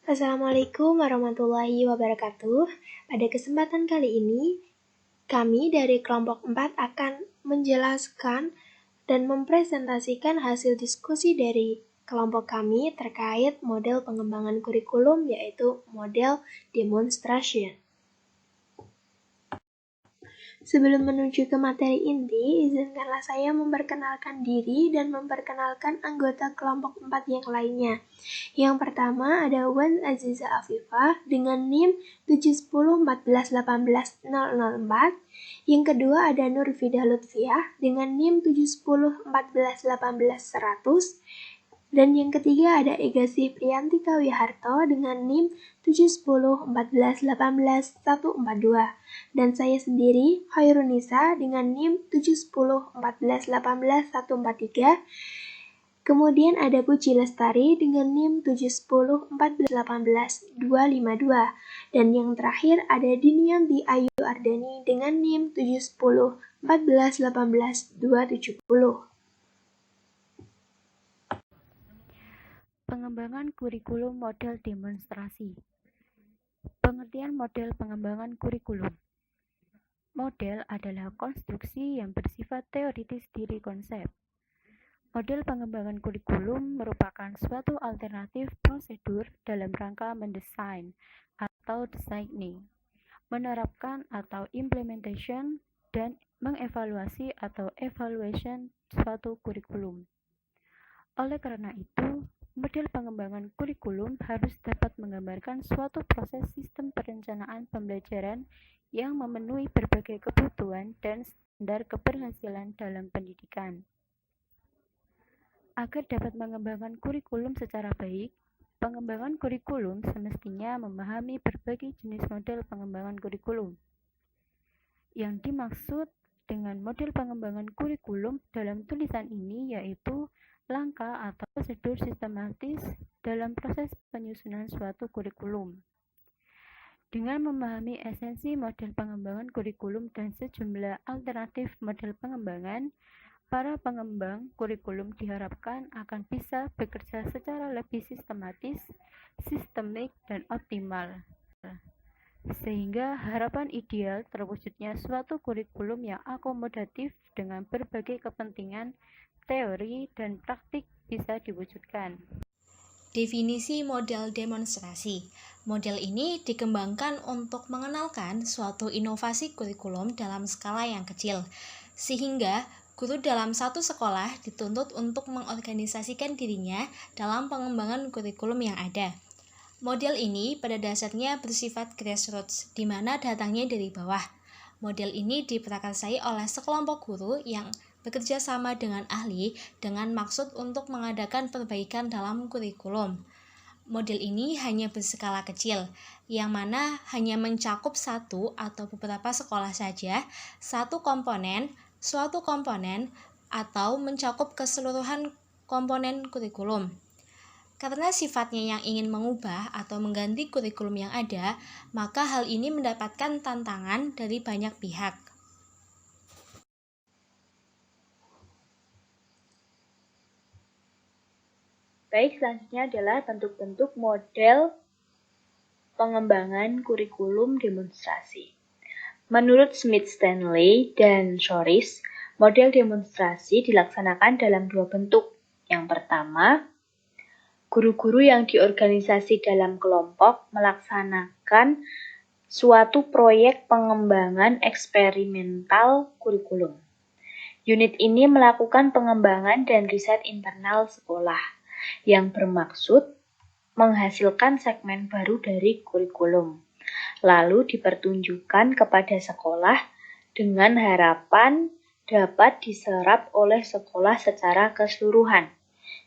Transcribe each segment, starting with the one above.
Assalamualaikum warahmatullahi wabarakatuh. Pada kesempatan kali ini, kami dari kelompok 4 akan menjelaskan dan mempresentasikan hasil diskusi dari kelompok kami terkait model pengembangan kurikulum, yaitu model demonstration. Sebelum menuju ke materi inti, izinkanlah saya memperkenalkan diri dan memperkenalkan anggota kelompok 4 yang lainnya. Yang pertama ada Wan Aziza Afifah dengan NIM 71014180004. Yang kedua ada Nurfidah Lutfiah dengan NIM 71014181100. Dan yang ketiga ada Egasi Priyantika Wiharto dengan NIM 71014181142. Dan saya sendiri, Khairunisa dengan NIM 71014181143. Kemudian ada Puji Lestari dengan NIM 71014181252. Dan yang terakhir ada Dinianti Ayu Ardani dengan NIM 71014181270. Pengembangan kurikulum model demonstrasi. Pengertian model pengembangan kurikulum. Model adalah konstruksi yang bersifat teoritis diri konsep. Model pengembangan kurikulum merupakan suatu alternatif prosedur dalam rangka mendesain atau designing, menerapkan atau implementation, dan mengevaluasi atau evaluation suatu kurikulum. Oleh karena itu, model pengembangan kurikulum harus dapat menggambarkan suatu proses sistem perencanaan pembelajaran yang memenuhi berbagai kebutuhan dan standar keberhasilan dalam pendidikan. Agar dapat mengembangkan kurikulum secara baik, pengembangan kurikulum semestinya memahami berbagai jenis model pengembangan kurikulum. Yang dimaksud dengan model pengembangan kurikulum dalam tulisan ini yaitu langkah atau prosedur sistematis dalam proses penyusunan suatu kurikulum. Dengan memahami esensi model pengembangan kurikulum dan sejumlah alternatif model pengembangan, para pengembang kurikulum diharapkan akan bisa bekerja secara lebih sistematis, sistemik, dan optimal. Sehingga harapan ideal terwujudnya suatu kurikulum yang akomodatif dengan berbagai kepentingan teori dan praktik bisa diwujudkan. Definisi model demonstrasi. Model ini dikembangkan untuk mengenalkan suatu inovasi kurikulum dalam skala yang kecil, sehingga guru dalam satu sekolah dituntut untuk mengorganisasikan dirinya dalam pengembangan kurikulum yang ada. Model ini pada dasarnya bersifat grassroots, di mana datangnya dari bawah. Model ini diprakarsai oleh sekelompok guru yang bekerja sama dengan ahli dengan maksud untuk mengadakan perbaikan dalam kurikulum. Model ini hanya berskala kecil, yang mana hanya mencakup satu atau beberapa sekolah saja, suatu komponen, atau mencakup keseluruhan komponen kurikulum. Karena sifatnya yang ingin mengubah atau mengganti kurikulum yang ada, maka hal ini mendapatkan tantangan dari banyak pihak. Baik, selanjutnya adalah bentuk-bentuk model pengembangan kurikulum demonstrasi. Menurut Smith Stanley dan Shoris, model demonstrasi dilaksanakan dalam dua bentuk. Yang pertama, guru-guru yang diorganisasi dalam kelompok melaksanakan suatu proyek pengembangan eksperimental kurikulum. Unit ini melakukan pengembangan dan riset internal sekolah yang bermaksud menghasilkan segmen baru dari kurikulum, lalu dipertunjukkan kepada sekolah dengan harapan dapat diserap oleh sekolah secara keseluruhan.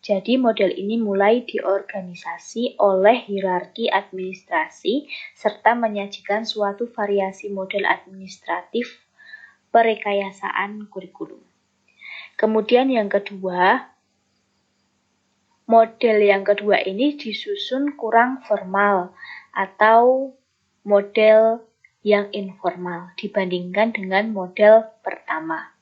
Jadi model ini mulai diorganisasi oleh hierarki administrasi serta menyajikan suatu variasi model administratif perekayasaan kurikulum. Kemudian yang kedua, model yang kedua ini disusun kurang formal atau model yang informal dibandingkan dengan model pertama.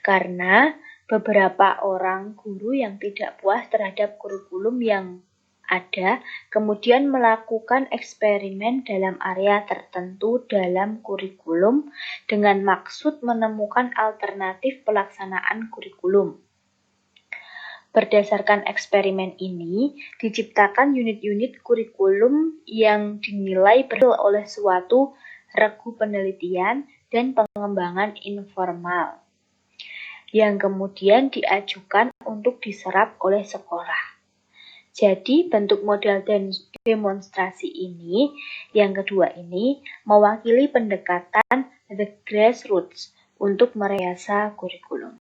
Karena beberapa orang guru yang tidak puas terhadap kurikulum yang ada, kemudian melakukan eksperimen dalam area tertentu dalam kurikulum dengan maksud menemukan alternatif pelaksanaan kurikulum. Berdasarkan eksperimen ini, diciptakan unit-unit kurikulum yang dinilai berhasil oleh suatu regu penelitian dan pengembangan informal, yang kemudian diajukan untuk diserap oleh sekolah. Jadi, bentuk model demonstrasi ini, yang kedua ini, mewakili pendekatan the grassroots untuk merekayasa kurikulum.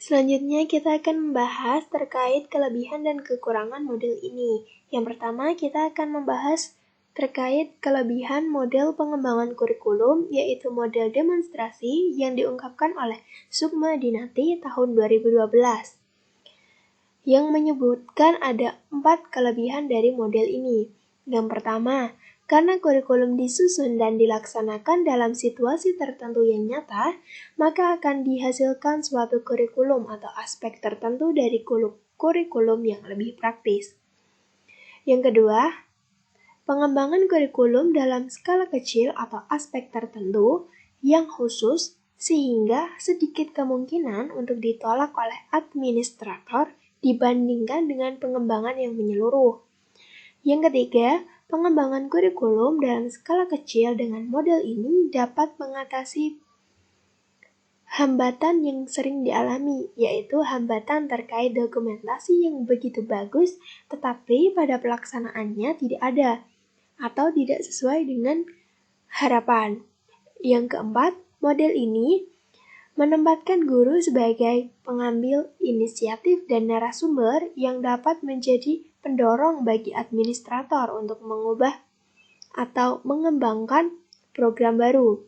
Selanjutnya kita akan membahas terkait kelebihan dan kekurangan model ini. Yang pertama kita akan membahas terkait kelebihan model pengembangan kurikulum, yaitu model demonstrasi yang diungkapkan oleh Sukma Dinati tahun 2012, yang menyebutkan ada 4 kelebihan dari model ini. Yang pertama, karena kurikulum disusun dan dilaksanakan dalam situasi tertentu yang nyata, maka akan dihasilkan suatu kurikulum atau aspek tertentu dari kurikulum yang lebih praktis. Yang kedua, pengembangan kurikulum dalam skala kecil atau aspek tertentu yang khusus sehingga sedikit kemungkinan untuk ditolak oleh administrator dibandingkan dengan pengembangan yang menyeluruh. Yang ketiga, pengembangan kurikulum dalam skala kecil dengan model ini dapat mengatasi hambatan yang sering dialami, yaitu hambatan terkait dokumentasi yang begitu bagus tetapi pada pelaksanaannya tidak ada atau tidak sesuai dengan harapan. Yang keempat, model ini menempatkan guru sebagai pengambil inisiatif dan narasumber yang dapat menjadi pendorong bagi administrator untuk mengubah atau mengembangkan program baru.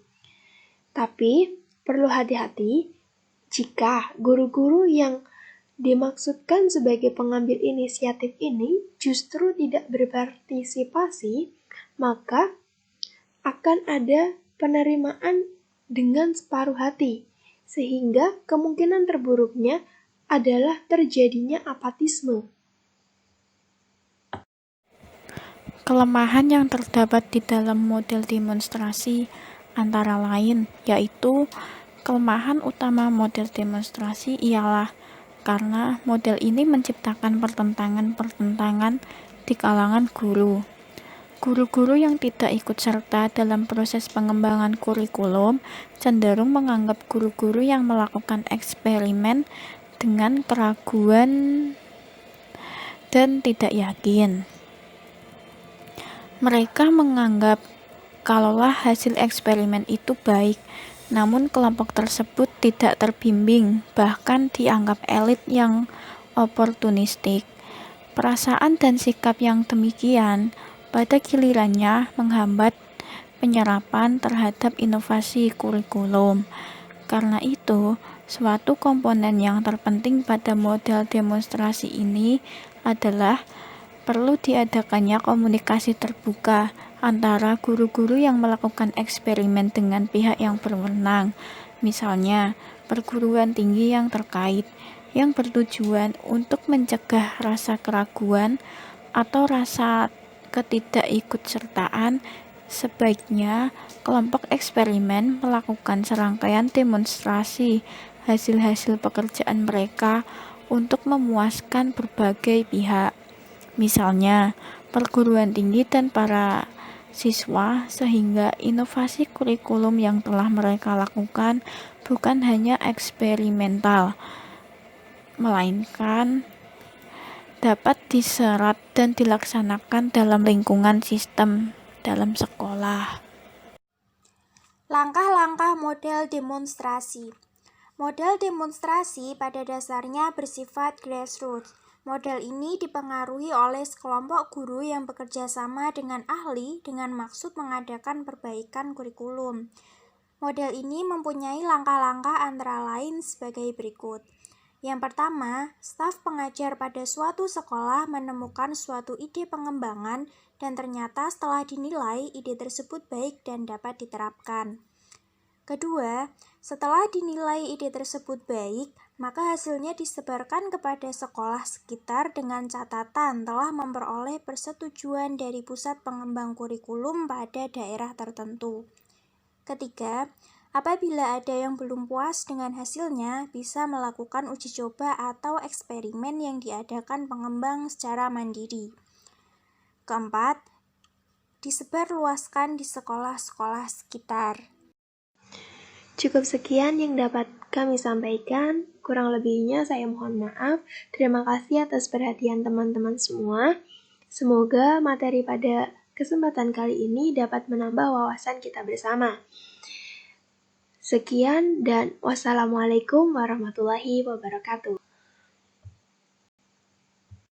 Tapi, perlu hati-hati jika guru-guru yang dimaksudkan sebagai pengambil inisiatif ini justru tidak berpartisipasi, maka akan ada penerimaan dengan separuh hati, sehingga kemungkinan terburuknya adalah terjadinya apatisme. Kelemahan yang terdapat di dalam model demonstrasi antara lain yaitu kelemahan utama model demonstrasi ialah karena model ini menciptakan pertentangan-pertentangan di kalangan guru. Guru-guru yang tidak ikut serta dalam proses pengembangan kurikulum cenderung menganggap guru-guru yang melakukan eksperimen dengan keraguan dan tidak yakin. Mereka menganggap kalaulah hasil eksperimen itu baik, namun kelompok tersebut tidak terbimbing, bahkan dianggap elit yang oportunistik. Perasaan dan sikap yang demikian pada gilirannya menghambat penyerapan terhadap inovasi kurikulum. Karena itu, suatu komponen yang terpenting pada model demonstrasi ini adalah perlu diadakannya komunikasi terbuka antara guru-guru yang melakukan eksperimen dengan pihak yang berwenang, misalnya perguruan tinggi yang terkait, yang bertujuan untuk mencegah rasa keraguan atau rasa ketidakikutsertaan. Sebaiknya kelompok eksperimen melakukan serangkaian demonstrasi hasil-hasil pekerjaan mereka untuk memuaskan berbagai pihak, misalnya perguruan tinggi dan para siswa, sehingga inovasi kurikulum yang telah mereka lakukan bukan hanya eksperimental, melainkan dapat diserap dan dilaksanakan dalam lingkungan sistem dalam sekolah. Langkah-langkah model demonstrasi. Model demonstrasi pada dasarnya bersifat grassroots. Model ini dipengaruhi oleh sekelompok guru yang bekerja sama dengan ahli dengan maksud mengadakan perbaikan kurikulum. Model ini mempunyai langkah-langkah antara lain sebagai berikut. Yang pertama, staf pengajar pada suatu sekolah menemukan suatu ide pengembangan dan ternyata setelah dinilai ide tersebut baik dan dapat diterapkan. Kedua, Setelah dinilai ide tersebut baik, maka hasilnya disebarkan kepada sekolah sekitar dengan catatan telah memperoleh persetujuan dari pusat pengembang kurikulum pada daerah tertentu. Ketiga, apabila ada yang belum puas dengan hasilnya, bisa melakukan uji coba atau eksperimen yang diadakan pengembang secara mandiri. Keempat, disebarluaskan di sekolah-sekolah sekitar. Cukup sekian yang dapat kami sampaikan. Kurang lebihnya saya mohon maaf. Terima kasih atas perhatian teman-teman semua. Semoga materi pada kesempatan kali ini dapat menambah wawasan kita bersama. Sekian dan wassalamualaikum warahmatullahi wabarakatuh.